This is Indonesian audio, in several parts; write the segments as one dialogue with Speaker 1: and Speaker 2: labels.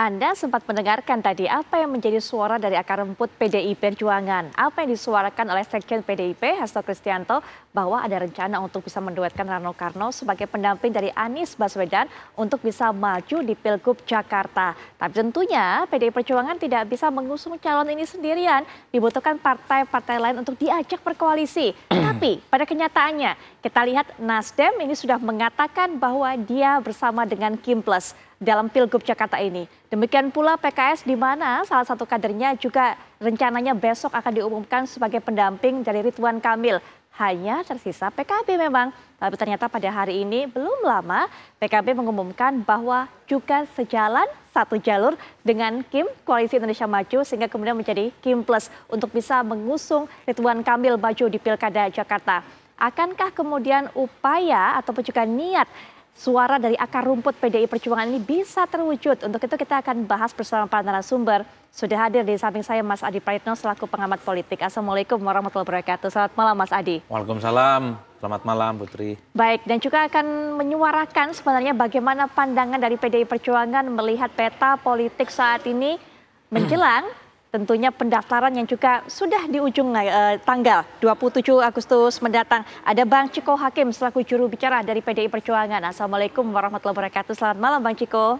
Speaker 1: Anda sempat mendengarkan tadi apa yang menjadi suara dari akar rumput PDI Perjuangan. Apa yang disuarakan oleh Sekjen PDIP, Hasto Kristianto, bahwa ada rencana untuk bisa menduetkan Rano Karno sebagai pendamping dari Anies Baswedan untuk bisa maju di Pilgub Jakarta. Tapi tentunya PDI Perjuangan tidak bisa mengusung calon ini sendirian. Dibutuhkan partai-partai lain untuk diajak berkoalisi. Tapi pada kenyataannya kita lihat Nasdem ini sudah mengatakan bahwa dia bersama dengan Kim Plus dalam Pilgub Jakarta ini. Demikian pula PKS di mana salah satu kadernya juga rencananya besok akan diumumkan sebagai pendamping dari Ridwan Kamil. Hanya tersisa PKB memang. Tapi ternyata pada hari ini belum lama PKB mengumumkan bahwa juga sejalan satu jalur dengan Kim, Koalisi Indonesia Maju, sehingga kemudian menjadi Kim Plus untuk bisa mengusung Ridwan Kamil maju di Pilkada Jakarta. Akankah kemudian upaya ataupun juga niat suara dari akar rumput PDI Perjuangan ini bisa terwujud? Untuk itu kita akan bahas bersama para narasumber. Sudah hadir di samping saya Mas Adi Praitno selaku pengamat politik. Assalamualaikum warahmatullahi wabarakatuh. Selamat malam Mas Adi.
Speaker 2: Waalaikumsalam. Selamat malam Putri.
Speaker 1: Baik, dan juga akan menyuarakan sebenarnya bagaimana pandangan dari PDI Perjuangan melihat peta politik saat ini menjelang tentunya pendaftaran yang juga sudah di ujung tanggal 27 Agustus mendatang. Ada Bang Ciko Hakim selaku juru bicara dari PDI Perjuangan. Assalamualaikum warahmatullahi wabarakatuh. Selamat malam Bang Ciko.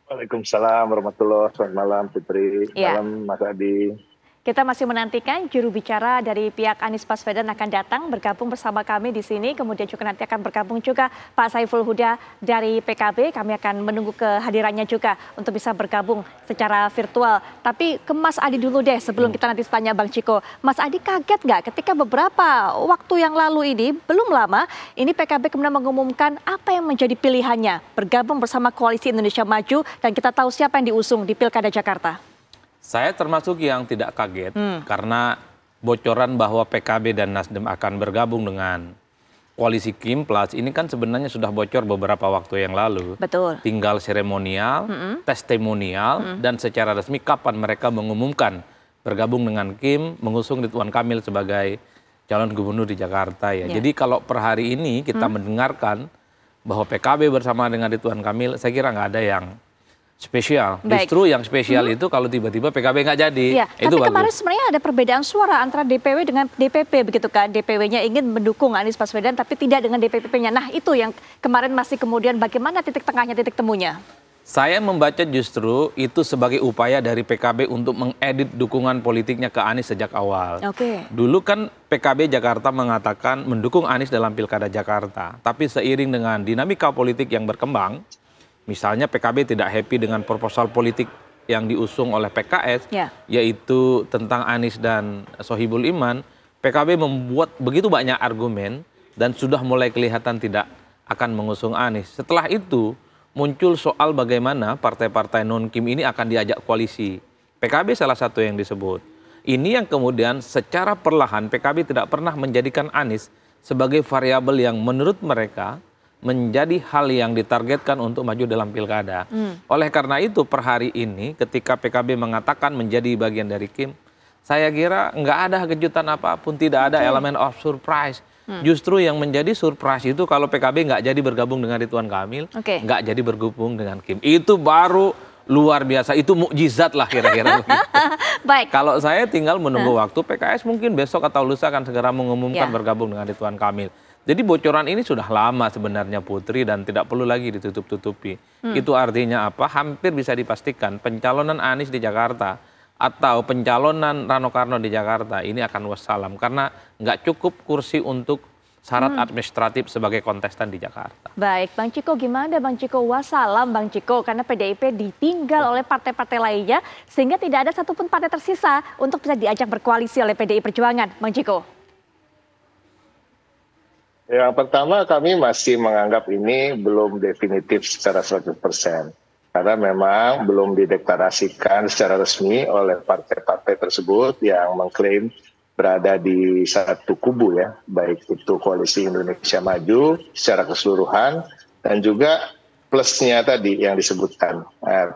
Speaker 3: Waalaikumsalam warahmatullahi wabarakatuh. Selamat malam Putri.
Speaker 1: Ya.
Speaker 3: Malam Mas Adi.
Speaker 1: Kita masih menantikan juru bicara dari pihak Anies Baswedan akan datang bergabung bersama kami di sini. Kemudian juga nanti akan bergabung juga Pak Saiful Huda dari PKB. Kami akan menunggu kehadirannya juga untuk bisa bergabung secara virtual. Tapi ke Mas Adi dulu deh sebelum kita nanti tanya Bang Ciko. Mas Adi kaget nggak ketika beberapa waktu yang lalu ini, belum lama, ini PKB kemudian mengumumkan apa yang menjadi pilihannya. Bergabung bersama Koalisi Indonesia Maju dan kita tahu siapa yang diusung di Pilkada Jakarta.
Speaker 2: Saya termasuk yang tidak kaget karena bocoran bahwa PKB dan Nasdem akan bergabung dengan koalisi Kim Plus ini kan sebenarnya sudah bocor beberapa waktu yang lalu.
Speaker 1: Betul.
Speaker 2: Tinggal seremonial, testimonial, dan secara resmi kapan mereka mengumumkan bergabung dengan Kim, mengusung Ridwan Kamil sebagai calon gubernur di Jakarta ya. Jadi kalau per hari ini kita mendengarkan bahwa PKB bersama dengan Ridwan Kamil, saya kira nggak ada yang spesial.
Speaker 1: Baik.
Speaker 2: Justru yang spesial itu kalau tiba-tiba PKB nggak jadi.
Speaker 1: Ya,
Speaker 2: itu
Speaker 1: tapi kemarin
Speaker 2: bagus.
Speaker 1: sebenarnya ada perbedaan suara antara DPW dengan DPP begitu kan. DPW-nya ingin mendukung Anies Baswedan tapi tidak dengan DPP-nya. Nah itu yang kemarin masih kemudian bagaimana titik tengahnya, titik temunya?
Speaker 2: Saya membaca justru itu sebagai upaya dari PKB untuk mengedit dukungan politiknya ke Anies sejak awal.
Speaker 1: Oke.
Speaker 2: Dulu kan PKB Jakarta mengatakan mendukung Anies dalam Pilkada Jakarta. Tapi seiring dengan dinamika politik yang berkembang, misalnya PKB tidak happy dengan proposal politik yang diusung oleh PKS, yaitu tentang Anies dan Sohibul Iman. PKB membuat begitu banyak argumen dan sudah mulai kelihatan tidak akan mengusung Anies. Setelah itu muncul soal bagaimana partai-partai non-Kim ini akan diajak koalisi. PKB salah satu yang disebut. Ini yang kemudian secara perlahan PKB tidak pernah menjadikan Anies sebagai variabel yang menurut mereka menjadi hal yang ditargetkan untuk maju dalam pilkada. Oleh karena itu per hari ini ketika PKB mengatakan menjadi bagian dari Kim, saya kira nggak ada kejutan apapun, tidak ada elemen of surprise. Justru yang menjadi surprise itu kalau PKB nggak jadi bergabung dengan Ridwan Kamil, nggak jadi bergabung dengan Kim. Itu baru luar biasa, itu mukjizat lah kira-kira.
Speaker 1: Baik.
Speaker 2: Kalau saya tinggal menunggu waktu, PKS mungkin besok atau lusa akan segera mengumumkan bergabung dengan Ridwan Kamil. Jadi bocoran ini sudah lama sebenarnya Putri dan tidak perlu lagi ditutup-tutupi. Itu artinya apa? Hampir bisa dipastikan pencalonan Anies di Jakarta atau pencalonan Rano Karno di Jakarta ini akan wassalam. Karena nggak cukup kursi untuk syarat administratif sebagai kontestan di Jakarta.
Speaker 1: Baik, Bang Ciko gimana Bang Ciko? Wassalam Bang Ciko, karena PDIP ditinggal oleh partai-partai lainnya sehingga tidak ada satupun partai tersisa untuk bisa diajak berkoalisi oleh PDI Perjuangan. Bang Ciko.
Speaker 3: Yang pertama kami masih menganggap ini belum definitif secara 100%. Karena memang belum dideklarasikan secara resmi oleh partai-partai tersebut yang mengklaim berada di satu kubu ya. Baik itu Koalisi Indonesia Maju secara keseluruhan dan juga plusnya tadi yang disebutkan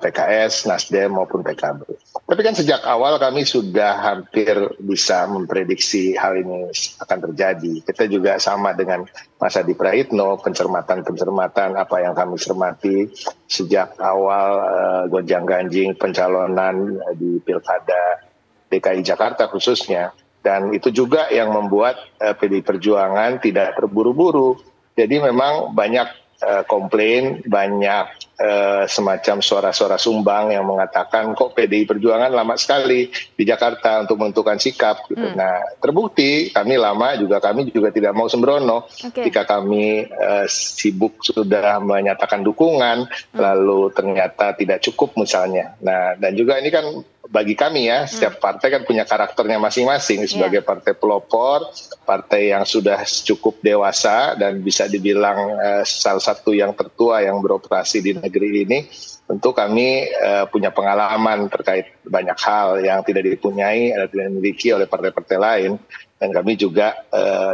Speaker 3: PKS, Nasdem maupun PKB. Tapi kan sejak awal kami sudah hampir bisa memprediksi hal ini akan terjadi. Kita juga sama dengan Mas Adi Praitno, pencermatan-pencermatan apa yang kami cermati sejak awal gonjang-ganjing pencalonan di Pilkada DKI Jakarta khususnya. Dan itu juga yang membuat PDI Perjuangan tidak terburu-buru. Jadi memang banyak komplain, banyak semacam suara-suara sumbang yang mengatakan kok PDI Perjuangan lama sekali di Jakarta untuk menentukan sikap. Gitu. Nah, terbukti kami lama juga, kami juga tidak mau sembrono. Jika kami sibuk sudah menyatakan dukungan, lalu ternyata tidak cukup misalnya. Nah, dan juga ini kan bagi kami ya, setiap partai kan punya karakternya masing-masing sebagai partai pelopor, partai yang sudah cukup dewasa dan bisa dibilang salah satu yang tertua yang beroperasi di negeri ini. Tentu kami punya pengalaman terkait banyak hal yang tidak dipunyai atau tidak dimiliki oleh partai-partai lain. Dan kami juga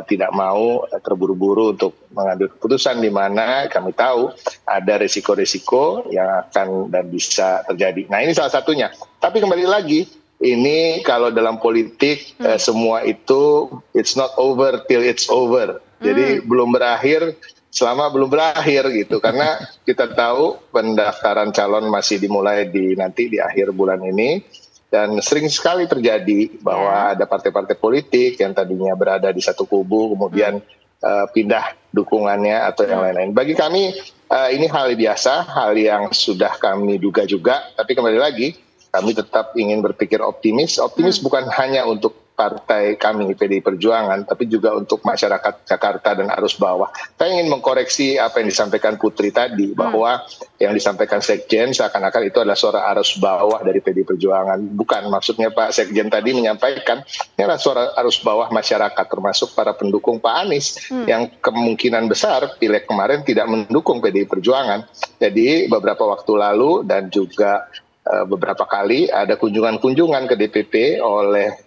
Speaker 3: tidak mau terburu-buru untuk mengambil keputusan di mana kami tahu ada risiko-risiko yang akan dan bisa terjadi. Nah, ini salah satunya. Tapi kembali lagi, ini kalau dalam politik semua itu it's not over till it's over. Jadi belum berakhir selama belum berakhir gitu, karena kita tahu pendaftaran calon masih dimulai nanti di akhir bulan ini. Dan sering sekali terjadi bahwa ada partai-partai politik yang tadinya berada di satu kubu kemudian pindah dukungannya atau yang lain-lain. Bagi kami ini hal biasa, hal yang sudah kami duga juga. Tapi kembali lagi, kami tetap ingin berpikir optimis. Optimis bukan hanya untuk partai kami PDI Perjuangan, tapi juga untuk masyarakat Jakarta dan arus bawah. Saya ingin mengkoreksi apa yang disampaikan Putri tadi, bahwa yang disampaikan Sekjen seakan-akan itu adalah suara arus bawah dari PDI Perjuangan. Bukan, maksudnya Pak Sekjen tadi menyampaikan ini adalah suara arus bawah masyarakat, termasuk para pendukung Pak Anies yang kemungkinan besar pileg kemarin tidak mendukung PDI Perjuangan. Jadi beberapa waktu lalu dan juga beberapa kali ada kunjungan-kunjungan ke DPP oleh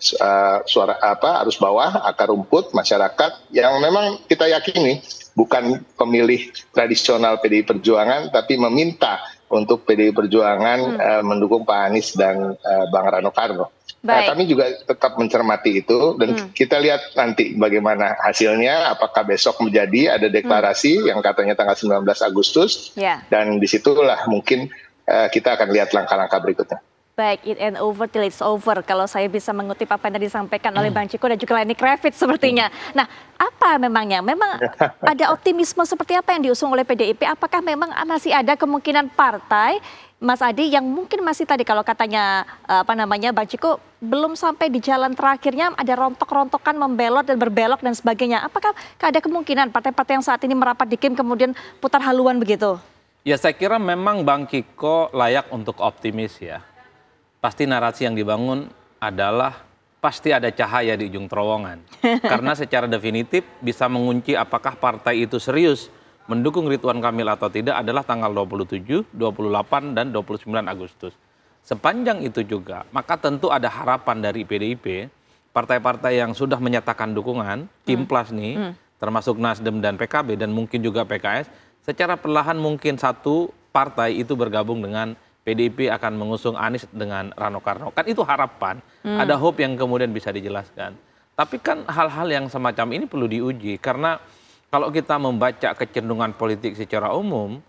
Speaker 3: arus bawah, akar rumput masyarakat yang memang kita yakini bukan pemilih tradisional PDI Perjuangan, tapi meminta untuk PDI Perjuangan mendukung Pak Anies dan Bang Rano Karno. Nah, kami juga tetap mencermati itu dan kita lihat nanti bagaimana hasilnya, apakah besok menjadi ada deklarasi yang katanya tanggal 19 Agustus dan disitulah mungkin kita akan lihat langkah-langkah berikutnya.
Speaker 1: Baik, it ain't over till it's over. Kalau saya bisa mengutip apa yang tadi disampaikan oleh Bang Ciko dan juga Lenny Kravitz sepertinya. Nah, apa memangnya? Memang ada optimisme seperti apa yang diusung oleh PDIP? Apakah memang masih ada kemungkinan partai, Mas Adi, yang mungkin masih tadi kalau katanya Bang Ciko belum sampai di jalan terakhirnya, ada rontok-rontokan membelot dan berbelok dan sebagainya. Apakah ada kemungkinan partai-partai yang saat ini merapat di KIM kemudian putar haluan begitu?
Speaker 2: Ya, saya kira memang Bang Ciko layak untuk optimis ya. Pasti narasi yang dibangun adalah pasti ada cahaya di ujung terowongan. Karena secara definitif bisa mengunci apakah partai itu serius mendukung Ridwan Kamil atau tidak adalah tanggal 27, 28, dan 29 Agustus. Sepanjang itu juga, maka tentu ada harapan dari PDIP, partai-partai yang sudah menyatakan dukungan, KIM Plus nih, termasuk Nasdem dan PKB dan mungkin juga PKS, secara perlahan mungkin satu partai itu bergabung dengan PDIP akan mengusung Anies dengan Rano Karno. Kan itu harapan, ada hope yang kemudian bisa dijelaskan. Tapi kan hal-hal yang semacam ini perlu diuji. Karena kalau kita membaca kecenderungan politik secara umum,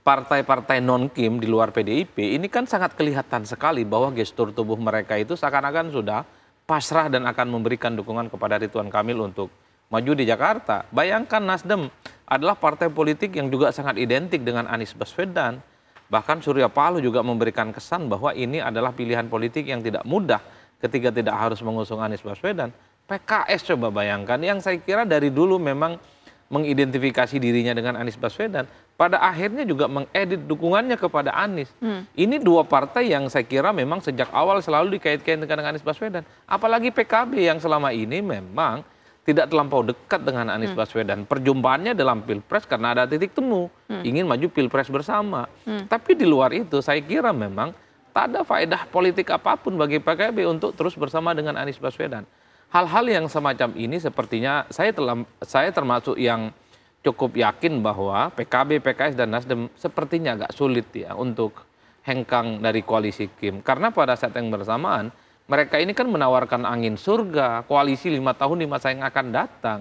Speaker 2: partai-partai non-KIM di luar PDIP ini kan sangat kelihatan sekali bahwa gestur tubuh mereka itu seakan-akan sudah pasrah dan akan memberikan dukungan kepada Ridwan Kamil untuk maju di Jakarta. Bayangkan Nasdem adalah partai politik yang juga sangat identik dengan Anies Baswedan. Bahkan Surya Paloh juga memberikan kesan bahwa ini adalah pilihan politik yang tidak mudah ketika tidak harus mengusung Anies Baswedan. PKS coba bayangkan, yang saya kira dari dulu memang mengidentifikasi dirinya dengan Anies Baswedan, pada akhirnya juga mengedit dukungannya kepada Anies. Ini dua partai yang saya kira memang sejak awal selalu dikait-kaitkan dengan Anies Baswedan. Apalagi PKB yang selama ini memang tidak terlampau dekat dengan Anies Baswedan. Perjumpaannya dalam Pilpres karena ada titik temu, ingin maju Pilpres bersama. Tapi di luar itu saya kira memang tak ada faedah politik apapun bagi PKB untuk terus bersama dengan Anies Baswedan. Hal-hal yang semacam ini sepertinya saya termasuk yang cukup yakin bahwa PKB, PKS, dan Nasdem sepertinya agak sulit ya untuk hengkang dari koalisi Kim. Karena pada saat yang bersamaan, mereka ini kan menawarkan angin surga, koalisi 5 tahun di masa yang akan datang.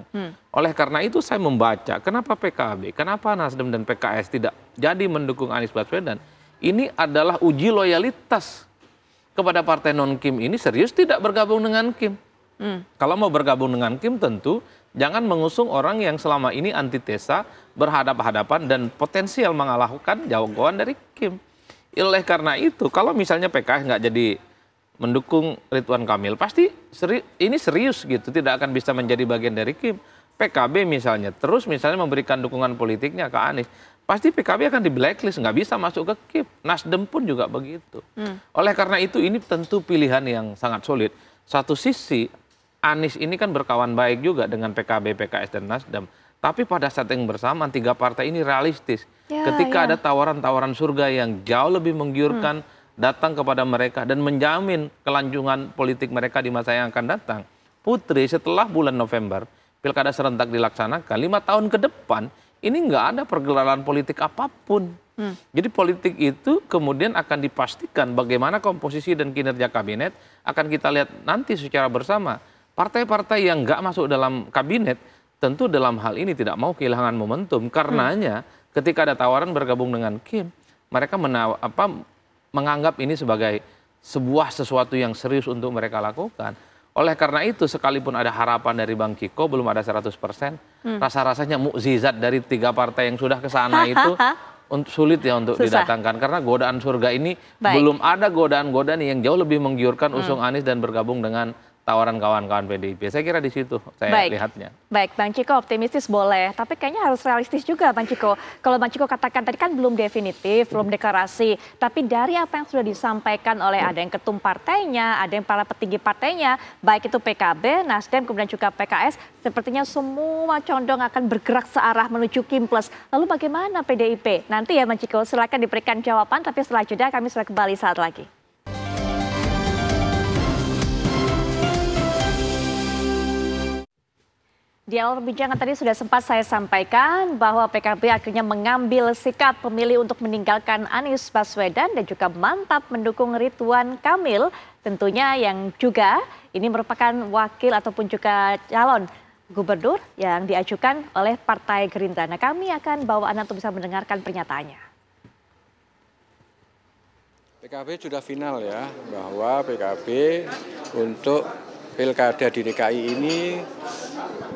Speaker 2: Oleh karena itu saya membaca, kenapa PKB, kenapa Nasdem dan PKS tidak jadi mendukung Anies Baswedan. Ini adalah uji loyalitas kepada partai non-Kim ini serius tidak bergabung dengan Kim. Kalau mau bergabung dengan Kim tentu jangan mengusung orang yang selama ini antitesa, berhadapan-hadapan dan potensial mengalahkan jagoan dari Kim. Oleh karena itu, kalau misalnya PKS nggak jadi mendukung Ridwan Kamil, pasti ini serius gitu, tidak akan bisa menjadi bagian dari Kim. PKB misalnya, terus misalnya memberikan dukungan politiknya ke Anies, pasti PKB akan di blacklist, nggak bisa masuk ke Kim. Nasdem pun juga begitu. Oleh karena itu, ini tentu pilihan yang sangat sulit. Satu sisi, Anies ini kan berkawan baik juga dengan PKB, PKS, dan Nasdem. Tapi pada saat yang bersamaan, 3 partai ini realistis. Ketika ada tawaran-tawaran surga yang jauh lebih menggiurkan, datang kepada mereka dan menjamin kelanjutan politik mereka di masa yang akan datang. Putri, setelah bulan November, pilkada serentak dilaksanakan, 5 tahun ke depan, ini nggak ada pergelaran politik apapun. Jadi politik itu kemudian akan dipastikan bagaimana komposisi dan kinerja kabinet akan kita lihat nanti secara bersama. Partai-partai yang nggak masuk dalam kabinet tentu dalam hal ini tidak mau kehilangan momentum. Karenanya ketika ada tawaran bergabung dengan Kim, mereka menganggap ini sebagai sebuah sesuatu yang serius untuk mereka lakukan. Oleh karena itu, sekalipun ada harapan dari Bang Ciko, belum ada 100%, rasa-rasanya mukjizat dari 3 partai yang sudah ke sana itu sulit ya untuk didatangkan. Karena godaan surga ini belum ada godaan-godaan yang jauh lebih menggiurkan usung Anies dan bergabung dengan tawaran kawan-kawan PDIP. Saya kira di situ saya lihatnya.
Speaker 1: Baik, Bang Ciko optimistis boleh, tapi kayaknya harus realistis juga Bang Ciko. Kalau Bang Ciko katakan tadi kan belum definitif, belum deklarasi, tapi dari apa yang sudah disampaikan oleh ada yang ketum partainya, ada yang para petinggi partainya, baik itu PKB, Nasdem, kemudian juga PKS, sepertinya semua condong akan bergerak searah menuju Kim Plus. Lalu bagaimana PDIP? Nanti ya Bang Ciko, silakan diberikan jawaban, tapi setelah jeda kami sudah kembali saat lagi. Di awal perbincangan tadi sudah sempat saya sampaikan bahwa PKB akhirnya mengambil sikap memilih untuk meninggalkan Anies Baswedan dan juga mantap mendukung Ridwan Kamil. Tentunya yang juga ini merupakan wakil ataupun juga calon gubernur yang diajukan oleh Partai Gerindra. Nah, kami akan bawa Anda untuk bisa mendengarkan pernyataannya.
Speaker 4: PKB sudah final ya, bahwa PKB untuk pilkada di DKI ini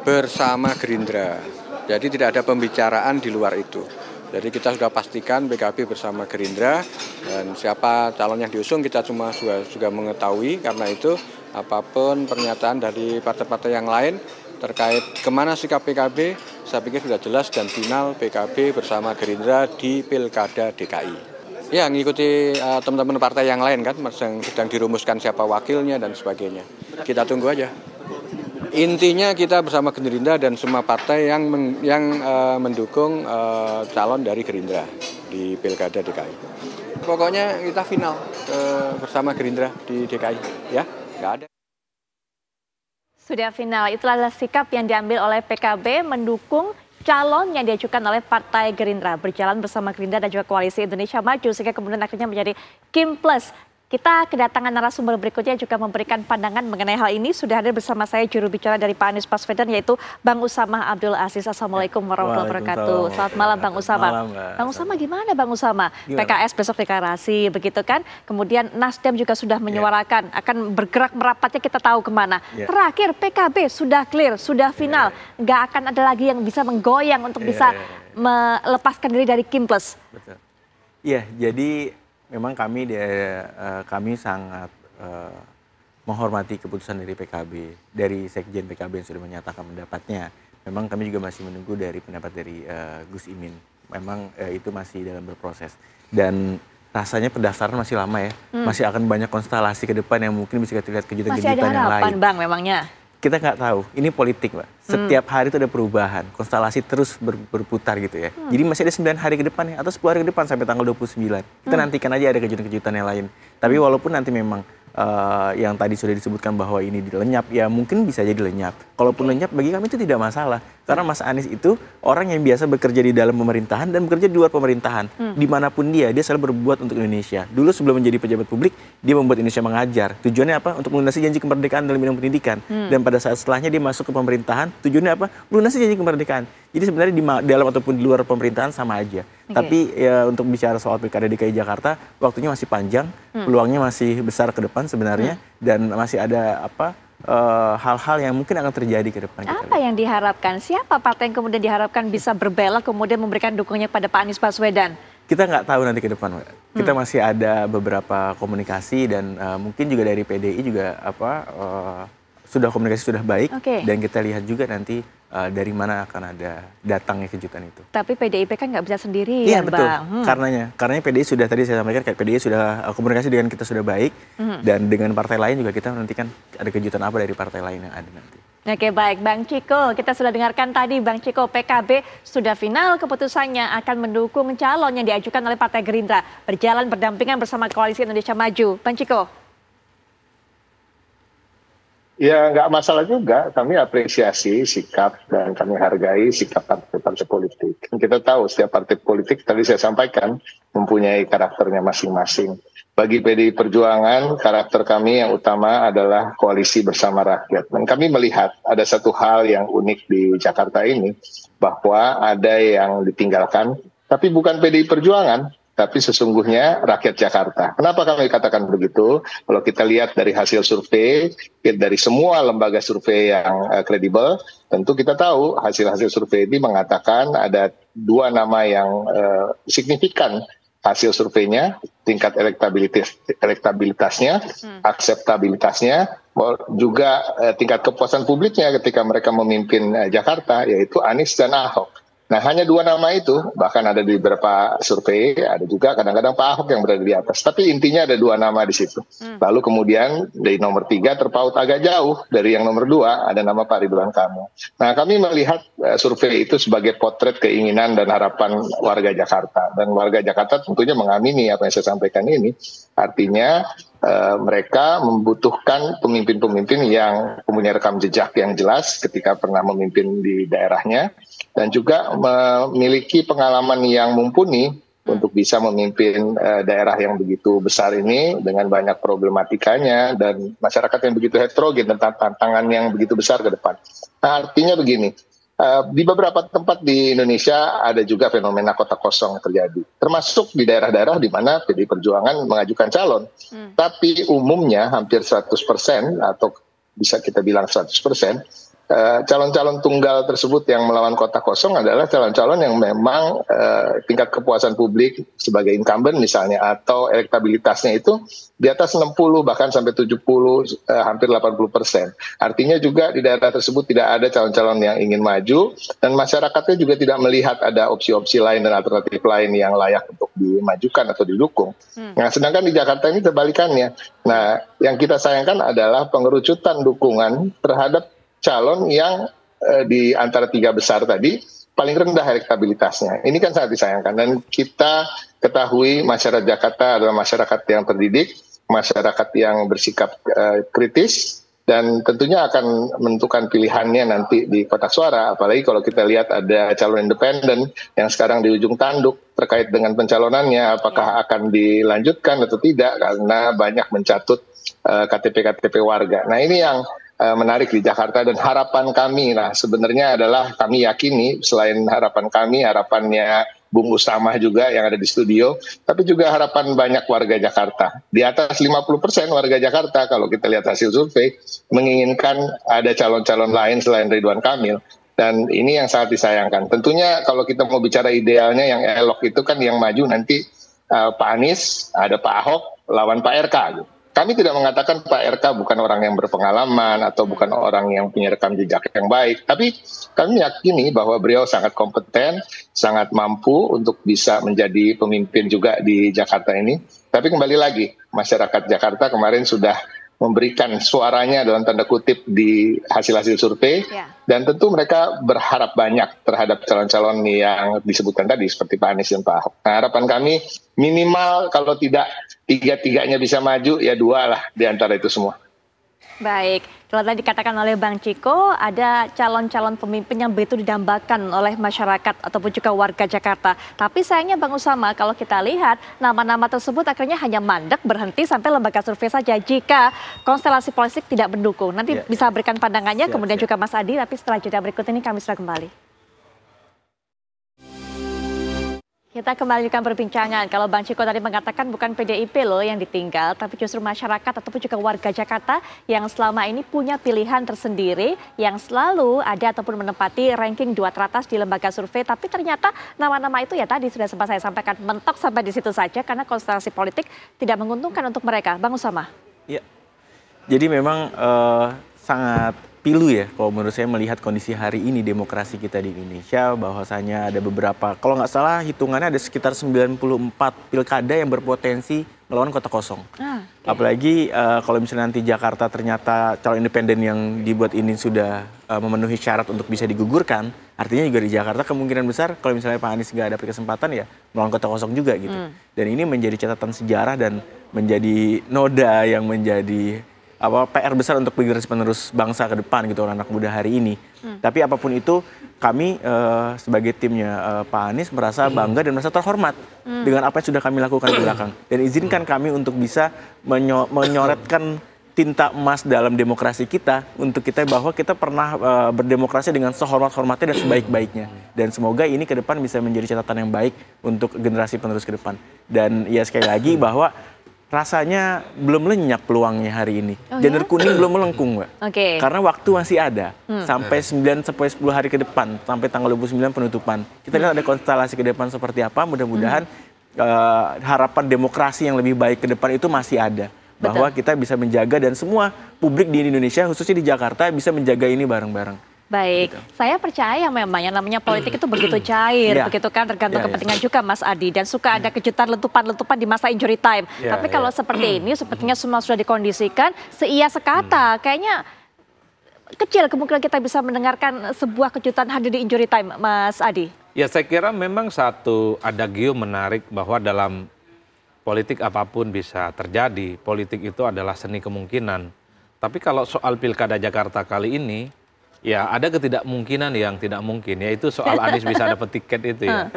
Speaker 4: bersama Gerindra. Jadi tidak ada pembicaraan di luar itu. Jadi kita sudah pastikan PKB bersama Gerindra dan siapa calon yang diusung kita cuma juga mengetahui. Karena itu apapun pernyataan dari partai-partai yang lain terkait kemana sikap PKB, saya pikir sudah jelas dan final PKB bersama Gerindra di pilkada DKI. Ya, ngikuti teman-teman partai yang lain kan, sedang dirumuskan siapa wakilnya dan sebagainya. Kita tunggu aja. Intinya kita bersama Gerindra dan semua partai yang mendukung calon dari Gerindra di pilkada DKI. Pokoknya kita final bersama Gerindra di DKI, ya, nggak ada.
Speaker 1: Sudah final, itulah sikap yang diambil oleh PKB mendukung calon yang diajukan oleh Partai Gerindra, berjalan bersama Gerindra dan juga Koalisi Indonesia Maju, sehingga kemudian akhirnya menjadi Kim Plus. Kita kedatangan narasumber berikutnya juga memberikan pandangan mengenai hal ini. Sudah hadir bersama saya juru bicara dari Pak Anies Baswedan, yaitu Bang Usama Abdul Aziz. Assalamualaikum warahmatullahi wabarakatuh. Selamat malam Bang Usama. Bang Usama gimana Bang Usama? PKS besok deklarasi begitu kan. Kemudian Nasdem juga sudah menyuarakan akan bergerak merapatnya, kita tahu kemana. Terakhir PKB sudah clear, sudah final. Nggak akan ada lagi yang bisa menggoyang untuk bisa melepaskan diri dari Kim Plus.
Speaker 5: Betul. Iya, jadi memang kami sangat menghormati keputusan dari PKB, dari Sekjen PKB yang sudah menyatakan pendapatnya. Memang kami juga masih menunggu dari pendapat dari Gus Imin. Memang itu masih dalam berproses. Dan rasanya pendaftaran masih lama ya. Masih akan banyak konstelasi ke depan yang mungkin bisa kita lihat kejutan-kejutan yang lain.
Speaker 1: Masih ada harapan Bang memangnya?
Speaker 5: Kita nggak tahu, ini politik Mbak. Setiap hari itu ada perubahan, konstelasi terus berputar gitu ya. Jadi masih ada 9 hari ke depan ya, atau 10 hari ke depan sampai tanggal 29. Kita nantikan aja ada kejutan-kejutan yang lain. Tapi walaupun nanti memang yang tadi sudah disebutkan bahwa ini lenyap, ya mungkin bisa jadi lenyap. Kalaupun lenyap, bagi kami itu tidak masalah. Karena Mas Anies itu orang yang biasa bekerja di dalam pemerintahan dan bekerja di luar pemerintahan. Dimanapun dia selalu berbuat untuk Indonesia. Dulu sebelum menjadi pejabat publik, dia membuat Indonesia mengajar. Tujuannya apa? Untuk melunasi janji kemerdekaan dalam bidang pendidikan. Dan pada saat setelahnya dia masuk ke pemerintahan, tujuannya apa? Melunasi janji kemerdekaan. Jadi sebenarnya di dalam ataupun di luar pemerintahan sama aja. Tapi ya, untuk bicara soal Pilkada DKI Jakarta, waktunya masih panjang, peluangnya masih besar ke depan sebenarnya, dan masih ada hal-hal yang mungkin akan terjadi ke depan.
Speaker 1: Apa yang diharapkan? Siapa partai yang kemudian diharapkan bisa berbelok kemudian memberikan dukungannya pada Pak Anies Baswedan?
Speaker 5: Kita nggak tahu nanti ke depan, Mbak. Kita masih ada beberapa komunikasi dan mungkin juga dari PDI juga sudah komunikasi sudah baik, dan kita lihat juga nanti dari mana akan ada datangnya kejutan itu.
Speaker 1: Tapi PDIP kan nggak bisa sendiri,
Speaker 5: iya,
Speaker 1: ya,
Speaker 5: betul.
Speaker 1: Bang.
Speaker 5: Karena PDI sudah, tadi saya sampaikan, kayak PDI sudah komunikasi dengan kita sudah baik, dan dengan partai lain juga kita nantikan ada kejutan apa dari partai lain yang ada nanti.
Speaker 1: Oke, baik, Bang Ciko, kita sudah dengarkan tadi Bang Ciko, PKB sudah final keputusannya akan mendukung calon yang diajukan oleh Partai Gerindra, berjalan berdampingan bersama Koalisi Indonesia Maju. Bang Ciko.
Speaker 3: Ya, nggak masalah juga. Kami apresiasi sikap dan kami hargai sikap partai-partai politik. Kita tahu setiap partai politik, tadi saya sampaikan, mempunyai karakternya masing-masing. Bagi PDI Perjuangan, karakter kami yang utama adalah koalisi bersama rakyat. Dan kami melihat ada satu hal yang unik di Jakarta ini, bahwa ada yang ditinggalkan, tapi bukan PDI Perjuangan, tapi sesungguhnya rakyat Jakarta. Kenapa kami katakan begitu? Kalau kita lihat dari hasil survei, dari semua lembaga survei yang kredibel, tentu kita tahu hasil-hasil survei ini mengatakan ada dua nama yang signifikan hasil surveinya, tingkat elektabilitasnya, akseptabilitasnya, juga tingkat kepuasan publiknya ketika mereka memimpin Jakarta, yaitu Anies dan Ahok. Nah, hanya dua nama itu, bahkan ada di beberapa survei, ada juga kadang-kadang Pak Ahok yang berada di atas. Tapi intinya ada dua nama di situ. Lalu kemudian dari nomor 3 terpaut agak jauh dari yang nomor 2, ada nama Pak Ridwan Kamil. Nah, kami melihat survei itu sebagai potret keinginan dan harapan warga Jakarta. Dan warga Jakarta tentunya mengamini apa yang saya sampaikan ini. Artinya mereka membutuhkan pemimpin-pemimpin yang mempunyai rekam jejak yang jelas ketika pernah memimpin di daerahnya, dan juga memiliki pengalaman yang mumpuni untuk bisa memimpin daerah yang begitu besar ini dengan banyak problematikanya dan masyarakat yang begitu heterogen dan tantangan yang begitu besar ke depan. Nah, artinya begini, di beberapa tempat di Indonesia ada juga fenomena kota kosong terjadi, termasuk di daerah-daerah di mana PDI Perjuangan mengajukan calon. Tapi umumnya hampir 100% atau bisa kita bilang 100%, calon-calon tunggal tersebut yang melawan kota kosong adalah calon-calon yang memang tingkat kepuasan publik sebagai incumbent misalnya, atau elektabilitasnya itu di atas 60 bahkan sampai 70, hampir 80%. Artinya juga di daerah tersebut tidak ada calon-calon yang ingin maju, dan masyarakatnya juga tidak melihat ada opsi-opsi lain dan alternatif lain yang layak untuk dimajukan atau didukung. Nah, sedangkan di Jakarta ini terbalikannya. Nah, yang kita sayangkan adalah pengerucutan dukungan terhadap calon yang di antara 3 besar tadi paling rendah elektabilitasnya. Ini kan sangat disayangkan, dan kita ketahui masyarakat Jakarta adalah masyarakat yang terdidik, masyarakat yang bersikap kritis, dan tentunya akan menentukan pilihannya nanti di kotak suara. Apalagi kalau kita lihat ada calon independen yang sekarang di ujung tanduk terkait dengan pencalonannya, apakah akan dilanjutkan atau tidak, karena banyak mencatut KTP-KTP warga. Nah, ini yang menarik di Jakarta, dan harapan kami sebenarnya adalah, kami yakini selain harapan kami, harapannya Bung Usama juga yang ada di studio, tapi juga harapan banyak warga Jakarta. Di atas 50% warga Jakarta kalau kita lihat hasil survei menginginkan ada calon-calon lain selain Ridwan Kamil, dan ini yang sangat disayangkan. Tentunya kalau kita mau bicara idealnya yang elok itu kan yang maju nanti Pak Anies, ada Pak Ahok lawan Pak RK gitu. Kami tidak mengatakan Pak RK bukan orang yang berpengalaman atau bukan orang yang punya rekam jejak yang baik, tapi kami yakini bahwa beliau sangat kompeten, sangat mampu untuk bisa menjadi pemimpin juga di Jakarta ini. Tapi kembali lagi, masyarakat Jakarta kemarin sudah memberikan suaranya dalam tanda kutip di hasil-hasil survei.
Speaker 1: Ya.
Speaker 3: Dan tentu mereka berharap banyak terhadap calon-calon yang disebutkan tadi seperti Pak Anies dan Pak Ahok. Nah, harapan kami minimal kalau tidak tiga-tiganya bisa maju, ya 2 lah di antara itu semua.
Speaker 1: Baik, kalau tadi dikatakan oleh Bang Ciko, ada calon-calon pemimpin yang begitu didambakan oleh masyarakat ataupun juga warga Jakarta. Tapi sayangnya Bang Usama, kalau kita lihat nama-nama tersebut akhirnya hanya mandek berhenti sampai lembaga survei saja jika konstelasi politik tidak mendukung. Nanti bisa berikan pandangannya, kemudian juga Mas Adi, tapi setelah jeda berikut ini kami sudah kembali. Kita kembalikan perbincangan. Kalau Bang Ciko tadi mengatakan bukan PDIP loh yang ditinggal, tapi justru masyarakat ataupun juga warga Jakarta yang selama ini punya pilihan tersendiri, yang selalu ada ataupun menempati ranking 2 teratas di lembaga survei. Tapi ternyata nama-nama itu ya tadi sudah sempat saya sampaikan mentok sampai di situ saja karena konstelasi politik tidak menguntungkan untuk mereka. Bang Usama.
Speaker 5: Iya. Jadi memang sangat pilu ya kalau menurut saya melihat kondisi hari ini demokrasi kita di Indonesia, bahwasanya ada beberapa, kalau nggak salah hitungannya ada sekitar 94 pilkada yang berpotensi melawan kota kosong. Okay. Apalagi kalau misalnya nanti Jakarta ternyata calon independen yang dibuat ini sudah memenuhi syarat untuk bisa digugurkan, artinya juga di Jakarta kemungkinan besar kalau misalnya Pak Anies nggak ada kesempatan ya melawan kota kosong juga gitu. Dan ini menjadi catatan sejarah dan menjadi noda yang menjadi PR besar untuk generasi penerus bangsa ke depan gitu, anak muda hari ini. Tapi apapun itu kami sebagai timnya Pak Anies merasa bangga dan merasa terhormat dengan apa yang sudah kami lakukan di belakang. Dan izinkan kami untuk bisa menyoretkan tinta emas dalam demokrasi kita untuk kita bahwa kita pernah berdemokrasi dengan sehormat-hormatnya dan sebaik-baiknya. Dan semoga ini ke depan bisa menjadi catatan yang baik untuk generasi penerus ke depan. Dan ya sekali lagi bahwa rasanya belum lenyap peluangnya hari ini. Janur kuning belum melengkung, Mbak. Karena waktu masih ada. Sampai 9-10 hari ke depan, sampai tanggal 29 penutupan. Kita lihat ada konstelasi ke depan seperti apa, mudah-mudahan harapan demokrasi yang lebih baik ke depan itu masih ada. Bahwa kita bisa menjaga dan semua publik di Indonesia, khususnya di Jakarta, bisa menjaga ini bareng-bareng.
Speaker 1: Baik, saya percaya memang yang namanya politik itu begitu cair, begitu kan, tergantung kepentingan juga Mas Adi, dan suka ada kejutan letupan-letupan di masa injury time. Tapi kalau seperti ini, sepertinya semua sudah dikondisikan, seia sekata, kayaknya kecil kemungkinan kita bisa mendengarkan sebuah kejutan hadir di injury time, Mas Adi.
Speaker 2: Ya, saya kira memang satu adagio menarik bahwa dalam politik apapun bisa terjadi, politik itu adalah seni kemungkinan. Tapi kalau soal Pilkada Jakarta kali ini, ya ada ketidakmungkinan yang tidak mungkin, yaitu soal Anies bisa dapat tiket itu ya.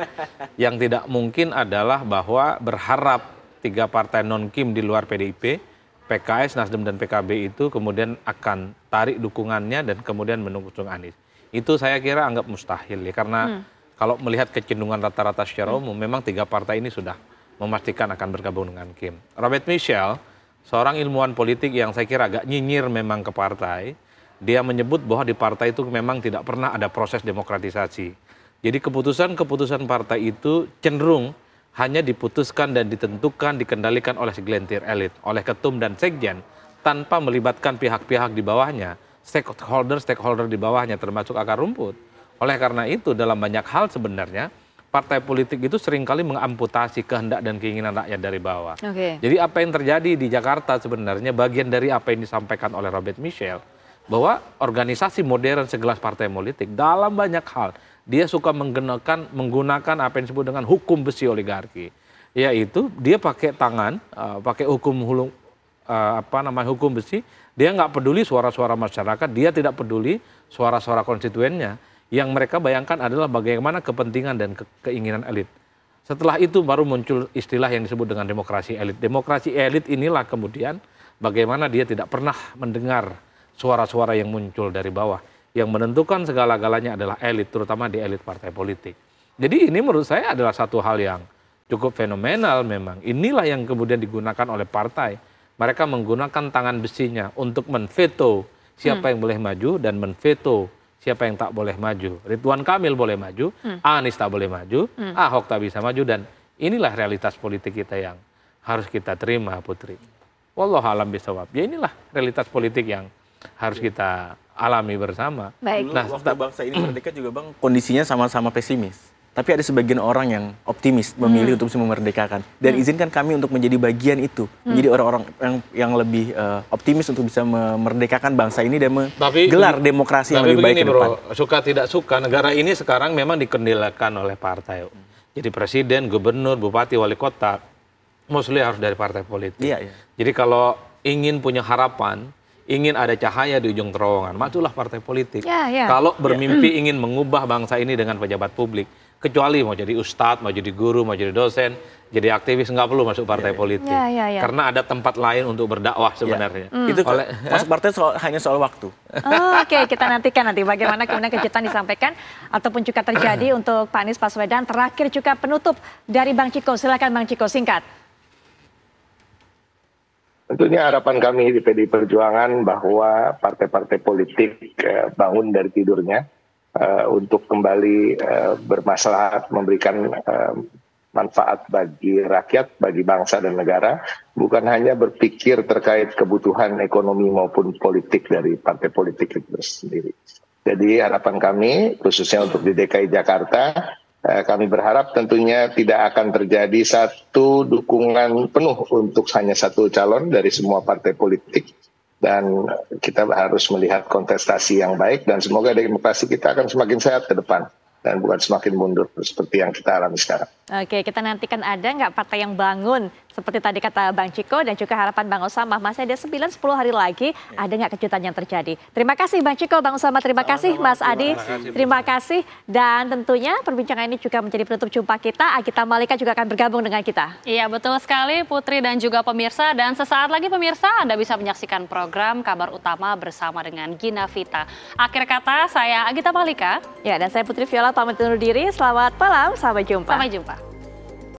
Speaker 2: Yang tidak mungkin adalah bahwa berharap 3 partai non-Kim di luar PDIP, PKS, Nasdem, dan PKB itu kemudian akan tarik dukungannya dan kemudian mendukung Anies. Itu saya kira anggap mustahil ya, karena kalau melihat kecenderungan rata-rata secara umum, memang 3 partai ini sudah memastikan akan bergabung dengan Kim. Robert Michel, seorang ilmuwan politik yang saya kira agak nyinyir memang ke partai, dia menyebut bahwa di partai itu memang tidak pernah ada proses demokratisasi. Jadi keputusan-keputusan partai itu cenderung hanya diputuskan dan ditentukan, dikendalikan oleh segelintir elit, oleh ketum dan sekjen, tanpa melibatkan pihak-pihak di bawahnya, stakeholder di bawahnya, termasuk akar rumput. Oleh karena itu, dalam banyak hal sebenarnya, partai politik itu seringkali mengamputasi kehendak dan keinginan rakyat dari bawah. Jadi apa yang terjadi di Jakarta sebenarnya bagian dari apa yang disampaikan oleh Robert Michel, bahwa organisasi modern segelas partai politik dalam banyak hal dia suka menggunakan apa yang disebut dengan hukum besi oligarki, yaitu dia pakai tangan, pakai hukum besi, dia nggak peduli suara-suara masyarakat, dia tidak peduli suara-suara konstituennya, yang mereka bayangkan adalah bagaimana kepentingan dan keinginan elit. Setelah itu baru muncul istilah yang disebut dengan demokrasi elit. Demokrasi elit inilah kemudian bagaimana dia tidak pernah mendengar suara-suara yang muncul dari bawah. Yang menentukan segala-galanya adalah elit, terutama di elit partai politik. Jadi ini menurut saya adalah satu hal yang cukup fenomenal memang. Inilah yang kemudian digunakan oleh partai. Mereka menggunakan tangan besinya untuk menveto siapa yang boleh maju dan menveto siapa yang tak boleh maju. Ridwan Kamil boleh maju, Anies tak boleh maju, Ahok tak bisa maju, dan inilah realitas politik kita yang harus kita terima, Putri. Wallahualam bisawab. Ya inilah realitas politik yang harus kita alami bersama.
Speaker 5: Nah, waktu bangsa ini merdeka juga Bang, kondisinya sama-sama pesimis. Tapi ada sebagian orang yang optimis memilih untuk bisa memerdekakan. Dan izinkan kami untuk menjadi bagian itu. Menjadi orang-orang yang lebih optimis untuk bisa memerdekakan bangsa ini dan menggelar demokrasi yang lebih baik ke depan.
Speaker 2: Bro, suka tidak suka, negara ini sekarang memang dikendalikan oleh partai. Jadi presiden, gubernur, bupati, wali kota, mostly harus dari partai politik.
Speaker 5: Iya, iya.
Speaker 2: Jadi kalau ingin punya harapan, ingin ada cahaya di ujung terowongan, majulah partai politik. Kalau bermimpi ingin mengubah bangsa ini dengan pejabat publik, kecuali mau jadi ustadz, mau jadi guru, mau jadi dosen, jadi aktivis, nggak perlu masuk partai politik. Karena ada tempat lain untuk berdakwah sebenarnya.
Speaker 5: Itu masuk partai hanya soal waktu.
Speaker 1: Oke, kita nantikan nanti bagaimana kemudian kejutan disampaikan ataupun juga terjadi untuk Pak Anies Baswedan. Terakhir juga penutup dari Bang Ciko, silakan Bang Ciko, singkat.
Speaker 3: Tentunya harapan kami di PDI Perjuangan bahwa partai-partai politik bangun dari tidurnya untuk kembali bermaslahat, memberikan manfaat bagi rakyat, bagi bangsa dan negara, bukan hanya berpikir terkait kebutuhan ekonomi maupun politik dari partai politik itu sendiri. Jadi harapan kami, khususnya untuk di DKI Jakarta, kami berharap tentunya tidak akan terjadi satu dukungan penuh untuk hanya satu calon dari semua partai politik. Dan kita harus melihat kontestasi yang baik dan semoga demokrasi kita akan semakin sehat ke depan dan bukan semakin mundur seperti yang kita alami sekarang.
Speaker 1: Oke, kita nantikan ada nggak partai yang bangun seperti tadi kata Bang Ciko dan juga harapan Bang Usama. Masih ada 9-10 hari lagi, ada nggak kejutan yang terjadi. Terima kasih Bang Ciko, Bang Usama, terima kasih Mas Adi, terima kasih. Dan tentunya perbincangan ini juga menjadi penutup jumpa kita. Agita Malika juga akan bergabung dengan kita.
Speaker 6: Iya betul sekali Putri dan juga pemirsa. Dan sesaat lagi pemirsa Anda bisa menyaksikan program Kabar Utama bersama dengan Gina Vita. Akhir kata saya Agita Malika.
Speaker 1: Ya, dan saya Putri Viola pamit undur diri. Selamat malam, sampai jumpa.
Speaker 6: Sampai jumpa.